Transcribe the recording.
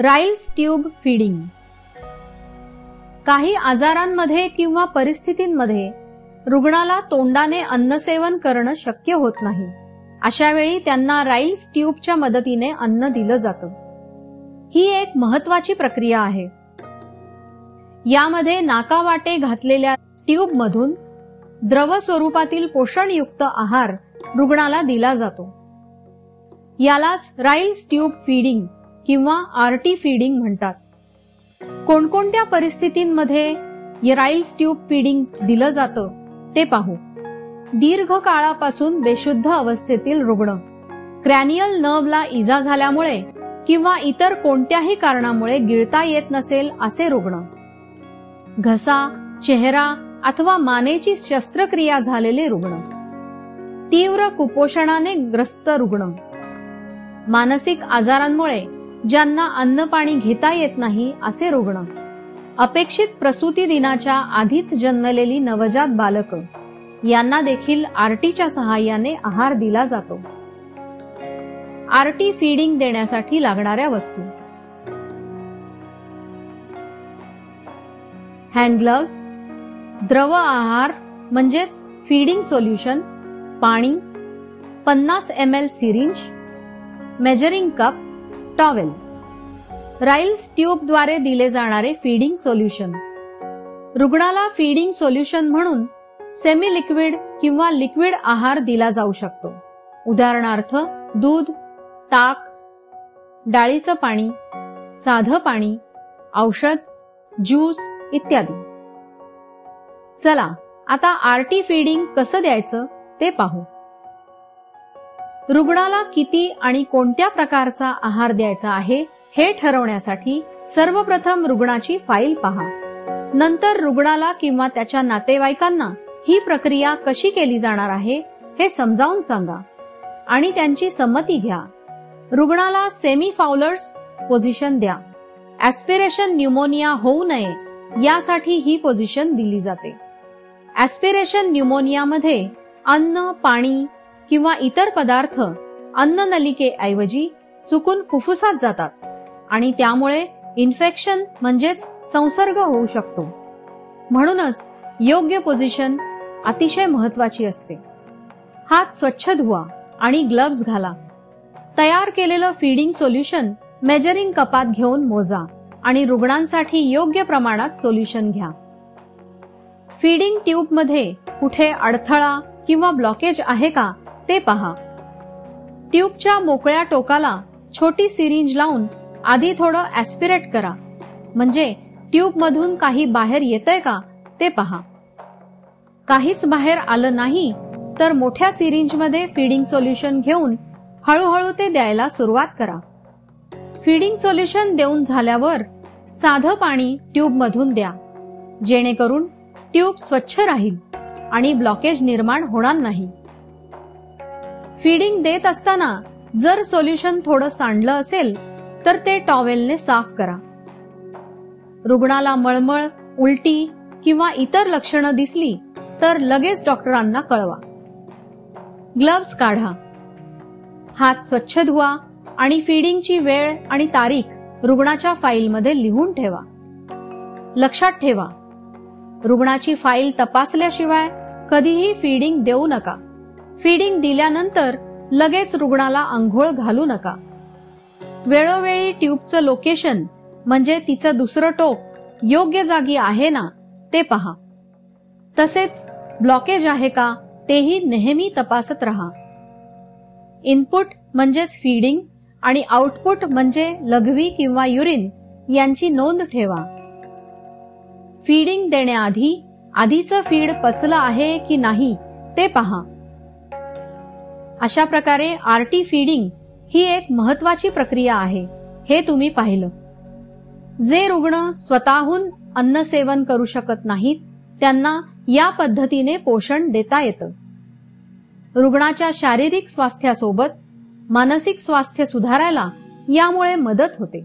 राईल्स tube feeding. काही आजारांमध्ये किंवा परिस्थितींमध्ये रुग्णाला तोंडाने अन्नसेवन करणं शक्य होत नाही. अशा वेळी त्यांना राईल्स ट्यूबच्या मदतीने अन्न दिलं जातं. ही एक महत्वाची प्रक्रिया आहे. यामध्ये नाकावाटे घातलेल्या ट्यूब मधून द्रव स्वरूपातील पोषणयुक्त आहार रुग्णाला दिला जातो. यालाच राईल्स ट्यूब फीडिंग किंवा आरटी फीडिंग म्हणतात. कोणकोणत्या परिस्थितींमध्ये राईल्स ट्यूब फीडिंग दिलं जातं ते पाहू. दीर्घ काळापासून बेशुद्ध अवस्थेतील रुग्ण, क्रॅनियल नर्वला इजा झाल्यामुळे किंवा इतर कोणत्याही कारणामुळे गिळता येत नसेल असे रुग्ण, घसा, चेहरा अथवा मानेची शस्त्रक्रिया झालेले रुग्ण, तीव्र कुपोषणाने ग्रस्त रुग्ण, मानसिक आजारांमुळे ज्यांना अन्न पाणी घेता येत नाही असे रुग्ण, अपेक्षित प्रसूती दिनाच्या आधीच जन्मलेली नवजात बालक यांना देखील आरटीच्या सहाय्याने आहार दिला जातो. आरटी फीडिंग देण्यासाठी लागणाऱ्या वस्तू: हँड ग्लोव्स, द्रव आहार म्हणजेच फीडिंग सोल्युशन, पाणी, 50 ml syringe, measuring cup, towel. Ryle's ट्यूबद्वारे दिले जाणारे फीडिंग सोल्युशन. रुग्णाला फीडिंग सोल्युशन म्हणून सेमी लिक्विड किंवा लिक्विड आहार दिला जाऊ शकतो. उदाहरणार्थ दूध, ताक, डाळीचं पाणी, साधं पाणी, औषध, ज्यूस इत्यादी. चला आता आरटी फीडिंग कसं द्यायचं ते पाहू. रुग्णाला किती आणि कोणत्या प्रकारचा आहार द्यायचा आहे हे ठरवण्यासाठी सर्वप्रथम रुग्णाची फाईल पहा. नंतर रुग्णाला किंवा त्याच्या नातेवाईकांना ही प्रक्रिया कशी केली जाणार आहे हे समजावून सांगा आणि त्यांची संमती घ्या. रुग्णाला सेमी फाउलर्स पोझिशन द्या. ऍस्पिरेशन न्यूमोनिया होऊ नये यासाठी ही पोझिशन दिली जाते. ऍस्पिरेशन न्यूमोनियामध्ये अन्न, पाणी किंवा इतर पदार्थ अन्ननलिकेऐवजी चुकून फुफ्फुसात जातात आणि त्यामुळे इन्फेक्शन म्हणजेच संसर्ग होऊ शकतो. म्हणूनच योग्य पोझिशन अतिशय महत्वाची असते. हात स्वच्छ धुवा आणि ग्लोव्ज घाला. तयार केलेलं फीडिंग सोल्युशन मेजरिंग कपात घेऊन मोजा आणि रुग्णांसाठी योग्य प्रमाणात सोल्युशन घ्या. फीडिंग ट्यूबमध्ये कुठे अडथळा किंवा ब्लॉकेज आहे का ते पहा. ट्यूबच्या मोकळ्या टोकाला छोटी सिरिंज लावून आधी थोडं ऍस्पिरेट करा, म्हणजे ट्यूब मधून काही बाहेर येतंय का ते पहा. काहीच बाहेर आलं नाही तर मोठ्या सिरिंजमध्ये फीडिंग सोल्युशन घेऊन हळूहळू ते द्यायला सुरुवात करा. फीडिंग सोल्युशन देऊन झाल्यावर साधं पाणी ट्यूब मधून द्या, जेणेकरून ट्यूब स्वच्छ राहील आणि ब्लॉकेज निर्माण होणार नाही. फीडिंग देत असताना जर सोल्युशन थोडं सांडलं असेल तर ते टॉवेलने साफ करा. रुग्णाला मळमळ, उलटी किंवा इतर लक्षणं दिसली तर लगेच डॉक्टरांना कळवा. ग्लोव्ज काढा. हात स्वच्छ धुवा आणि फीडिंगची वेळ आणि तारीख रुग्णाच्या फाईलमध्ये लिहून ठेवा. लक्षात ठेवा, रुग्णाची फाईल तपासल्याशिवाय कधीही फीडिंग देऊ नका. फीडिंग दिल्यानंतर लगेच रुग्णाला अंघोळ घालू नका. वेळोवेळी ट्यूबचं लोकेशन म्हणजे तिचं दुसरं टोक योग्य जागी आहे ना ते पहा. तसेच ब्लॉकेज आहे का तेही नेहमी तपासत राहा. इनपुट म्हणजेच फीडिंग आणि आउटपुट म्हणजे लघवी किंवा युरिन यांची नोंद ठेवा. फीडिंग देण्याआधी आधीचं फीड पचलं आहे की नाही ते पहा. अशा प्रकारे आरटी फीडिंग ही एक महत्वाची प्रक्रिया आहे हे तुम्ही पाहिलं. जे रुग्ण स्वतःहून अन्न सेवन करू शकत नाहीत त्यांना या पद्धतीने पोषण देता येतं. रुग्णाच्या शारीरिक स्वास्थ्यासोबत मानसिक स्वास्थ्य सुधारायला यामुळे मदत होते.